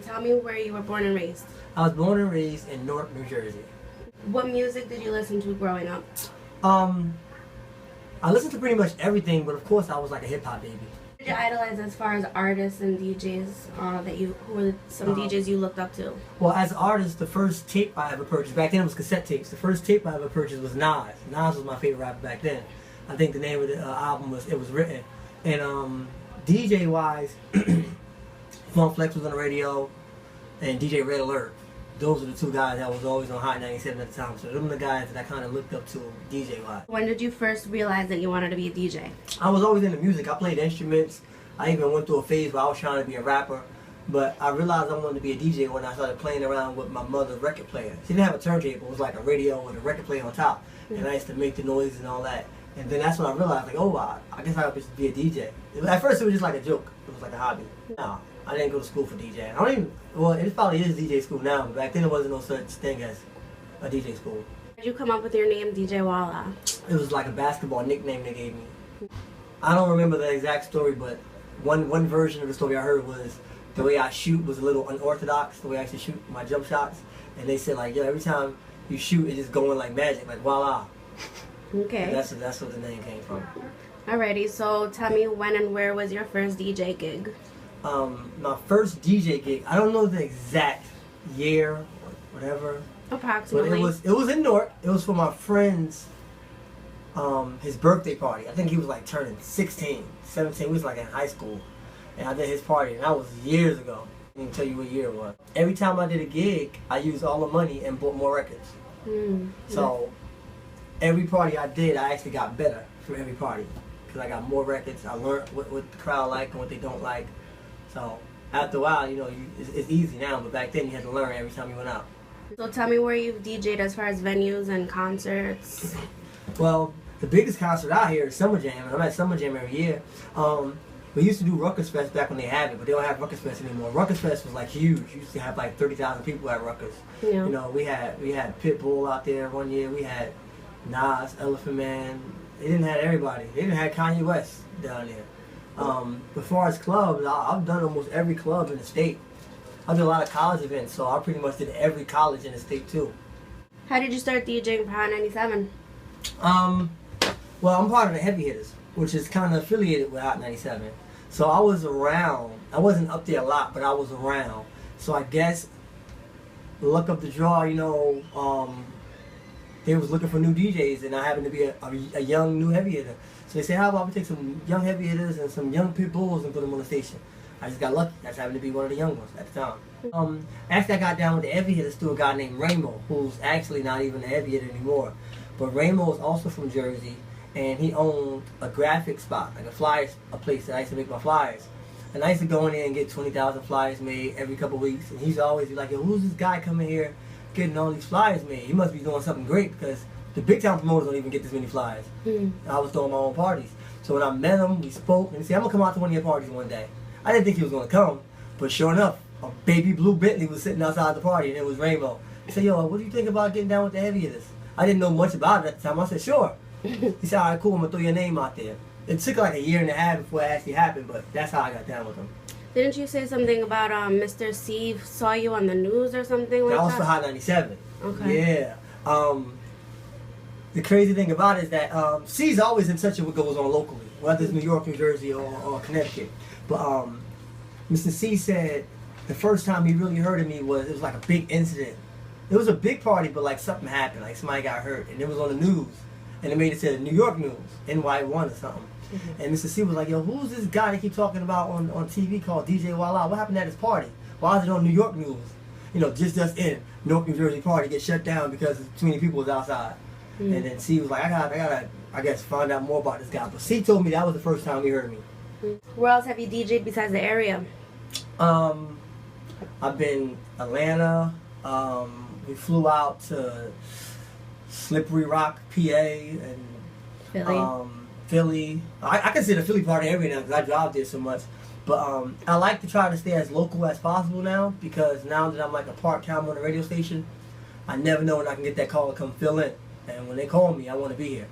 Tell me where you were born and raised. I was born and raised in Newark, New Jersey. What music did you listen to growing up? I listened to pretty much everything, but of course I was like a hip-hop baby. Who did you idolize as far as artists and DJs who were some DJs you looked up to? Well, as an artist, the first tape I ever purchased, back then it was cassette tapes. The first tape I ever purchased was Nas. Nas was my favorite rapper back then. I think the name of the album was It Was Written. And DJ-wise, Funk Flex was on the radio, and DJ Red Alert. Those are the two guys that was always on Hot 97 at the time. So them are the guys that I kind of looked up to DJ-wise. When did you first realize that you wanted to be a DJ? I was always into music. I played instruments. I even went through a phase where I was trying to be a rapper. But I realized I wanted to be a DJ when I started playing around with my mother's record player. She didn't have a turntable. It was like a radio with a record player on top. And I used to make the noise and all that. And then that's when I realized, like, oh, I guess I could be a DJ. At first, it was just like a joke. It was like a hobby. No, I didn't go to school for DJing. I don't even, well, it probably is DJ school now, but back then there wasn't no such thing as a DJ school. How did you come up with your name, DJ Wallah? It was like a basketball nickname they gave me. I don't remember the exact story, but one version of the story I heard was the way I shoot was a little unorthodox, the way I actually shoot my jump shots. And they said, like, yo, every time you shoot, it's just going like magic, like voila. Okay. And that's where the name came from. Alrighty, so tell me when and where was your first DJ gig? My first DJ gig, I don't know the exact year or whatever. Approximately. But it was in Newark. It was for my friend's his birthday party. I think he was like turning 16, 17. We was like in high school. And I did his party, and that was years ago. I can't tell you what year it was. Every time I did a gig, I used all the money and bought more records. So every party I did, I actually got better from every party. Because I got more records. I learned what the crowd like and what they don't like. So after a while, you know, it's easy now, but back then you had to learn every time you went out. So tell me where you've DJed as far as venues and concerts. Well, the biggest concert out here is Summer Jam, and I'm at Summer Jam every year. We used to do Ruckus Fest back when they had it, but they don't have Ruckus Fest anymore. Ruckus Fest was like huge. You used to have like 30,000 people at Ruckus. Yeah. You know, we had Pitbull out there one year. We had Nas, Elephant Man. They didn't have everybody. They didn't have Kanye West down there. As far as clubs, I've done almost every club in the state. I did a lot of college events, so I pretty much did every college in the state too. How did you start DJing for Hot 97? Well, I'm part of the Heavy Hitters, which is kind of affiliated with Hot 97. So I was around. I wasn't up there a lot, but I was around. So I guess, luck of the draw, you know, they was looking for new DJs, and I happened to be a young new heavy hitter. So they said, how about we take some young heavy hitters and some young pit bulls and put them on the station? I just got lucky. I just happened to be one of the young ones at the time. After I got down with the heavy hitters, to a guy named Rainbow, who's actually not even a heavy hitter anymore. But Rainbow is also from Jersey, and he owned a graphic spot, like a place that I used to make my flyers. And I used to go in there and get 20,000 flyers made every couple of weeks. And he's always be like, yo, who's this guy coming here getting all these flyers made? He must be doing something great, because the big time promoters don't even get this many flyers. I was throwing my own parties. So when I met him, we spoke, and he said, I'm going to come out to one of your parties one day. I didn't think he was going to come, but sure enough, a baby blue Bentley was sitting outside the party, and it was Rainbow. He said, yo, what do you think about getting down with the heavy hitters? I didn't know much about it at the time. I said, sure. He said, all right, cool, I'm going to throw your name out there. It took like a year and a half before it actually happened, but that's how I got down with him. Didn't you say something about Mr. C saw you on the news or something like that? That was for Hot 97. Okay. Yeah. The crazy thing about it is that C's always in touch with what goes on locally, whether it's New York, New Jersey, or Connecticut. But Mr. C said the first time he really heard of me it was like a big incident. It was a big party, but like something happened, like somebody got hurt, and it was on the news. And it made it to the New York news, NY1 or something. And Mr. C was like, yo, who's this guy they keep talking about on TV called DJ Wallah? What happened at his party? Why is it on New York news? You know, just in Newark, New Jersey party get shut down because too many people was outside. And then C was like, I gotta, I guess, find out more about this guy. But C told me that was the first time he heard of me. Where else have you DJed besides the area? I've been Atlanta. We flew out to Slippery Rock, PA, and Philly. I consider Philly part of area now because I drive there so much. But I like to try to stay as local as possible now, because now that I'm like a part-time on the radio station, I never know when I can get that call to come fill in. And when they call me, I want to be here.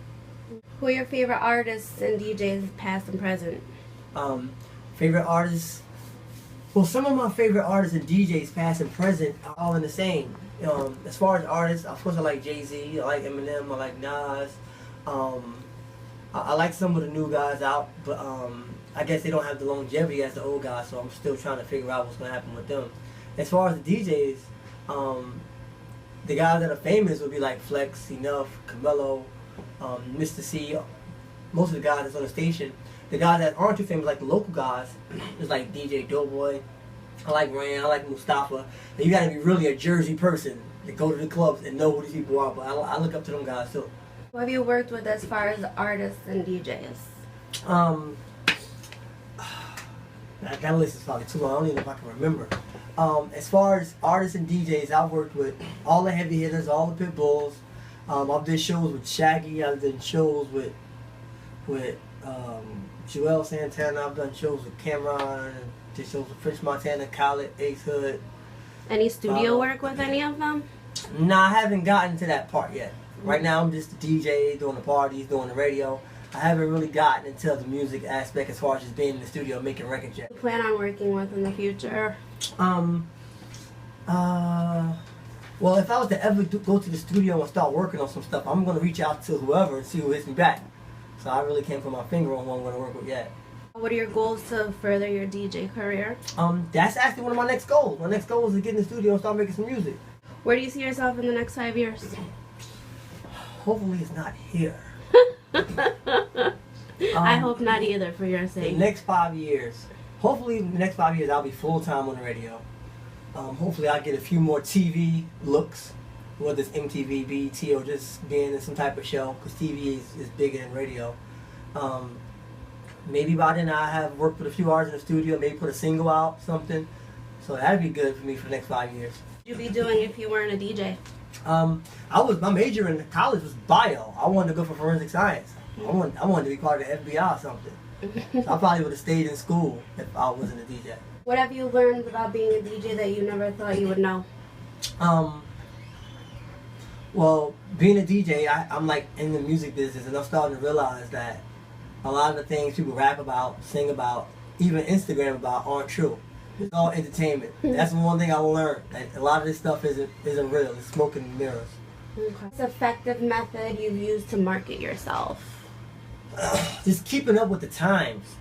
Who are your favorite artists and DJs, past and present? Favorite artists? Well, some of my favorite artists and DJs, past and present, are all in the same. As far as artists, of course I like Jay-Z, I like Eminem, I like Nas. I like some of the new guys out, but I guess they don't have the longevity as the old guys, so I'm still trying to figure out what's going to happen with them. As far as the DJs, the guys that are famous would be like Flex, Enough, Camelo, Mr. C, most of the guys that's on the station. The guys that aren't too famous, like the local guys, is like DJ Doughboy. I like Ran, I like Mustafa. And you gotta be really a Jersey person to go to the clubs and know who these people are, but I look up to them guys too. Who have you worked with as far as artists and DJs? That list is probably too long, I don't even know if I can remember. As far as artists and DJs, I've worked with all the heavy hitters, all the pit bulls. I've done shows with Shaggy, I've done shows with Joel Santana, I've done shows with Cameron, did shows with French Montana, Khaled, Ace Hood. Any studio work with any of them? Nah, I haven't gotten to that part yet. Right now I'm just a DJ, doing the parties, doing the radio. I haven't really gotten into the music aspect as far as just being in the studio making records yet. You plan on working with in the future? Well, if I was to ever go to the studio and start working on some stuff, I'm going to reach out to whoever and see who hits me back. So I really can't put my finger on who I'm going to work with yet. What are your goals to further your DJ career? That's actually one of my next goals. My next goal is to get in the studio and start making some music. Where do you see yourself in the next 5 years? Hopefully it's not here. I hope not either, for your sake. The next 5 years. Hopefully in the next 5 years I'll be full-time on the radio. Hopefully I'll get a few more TV looks, whether it's MTV, BET, or just being in some type of show, because TV is bigger than radio. Maybe by then I have worked with a few artists in the studio, maybe put a single out, something. So that'd be good for me for the next 5 years. What would you be doing if you weren't a DJ? My major in college was bio. I wanted to go for forensic science. I wanted to be part of the FBI or something. So I probably would have stayed in school if I wasn't a DJ. What have you learned about being a DJ that you never thought you would know? Well, being a DJ, I'm like in the music business, and I'm starting to realize that a lot of the things people rap about, sing about, even Instagram about aren't true. It's all entertainment. That's one thing I learned. That a lot of this stuff isn't real. It's smoke and mirrors. Okay. What's an effective method you've used to market yourself? Just keeping up with the times.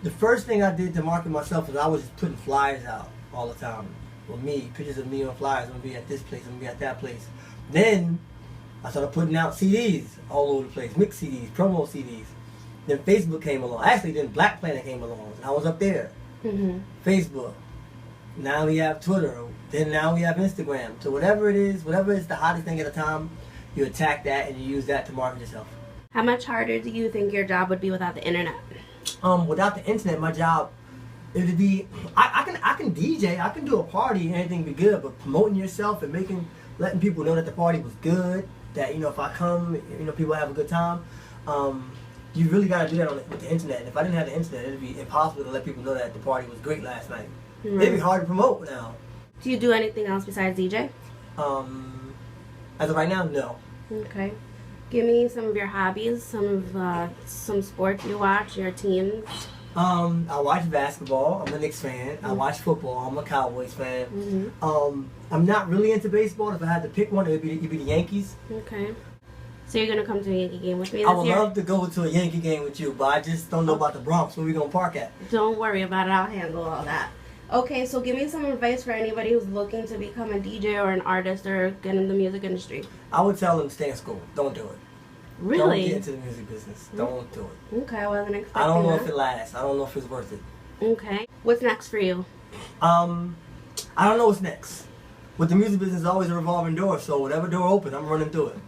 The first thing I did to market myself was I was just putting flyers out all the time. With me, pictures of me on flyers. I'm going to be at this place, I'm going to be at that place. Then I started putting out CDs all over the place. Mix CDs, promo CDs. Then Facebook came along. Actually, then Black Planet came along. I was up there. Facebook. Now we have Twitter. Then now we have Instagram. So whatever it is the hottest thing at the time, you attack that and you use that to market yourself. How much harder do you think your job would be without the internet? Without the internet, my job, it would be, I can DJ, I can do a party and everything be good, but promoting yourself and letting people know that the party was good, that, if I come, people have a good time, you really got to do that with the internet. And if I didn't have the internet, it would be impossible to let people know that the party was great last night. It'd be hard to promote now. Do you do anything else besides DJ? As of right now, no. Okay. Give me some of your hobbies, some sports you watch, your teams. I watch basketball. I'm a Knicks fan. I watch football. I'm a Cowboys fan. I'm not really into baseball. If I had to pick one, it'd be the Yankees. Okay. So you're gonna come to a Yankee game with me this year? I would love to go to a Yankee game with you, but I just don't know about the Bronx. Where we gonna park at? Don't worry about it. I'll handle all that. Okay, so give me some advice for anybody who's looking to become a DJ or an artist or get in the music industry. I would tell them to stay in school. Don't do it. Really? Don't get into the music business. Don't do it. Okay, I wasn't expecting I don't know that. if it lasts. I don't know if it's worth it. Okay. What's next for you? I don't know what's next. With the music business, it's always a revolving door, so whatever door opens, I'm running through it.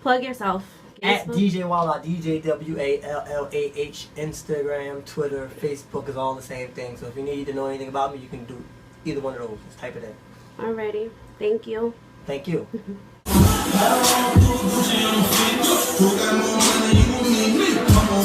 Plug yourself. At DJ Wallah, DJWALLAH, Instagram, Twitter, Facebook is all the same thing. So if you need to know anything about me, you can do either one of those. Just type it in. Alrighty. Thank you. Thank you. Who got more money, you need me? Come on,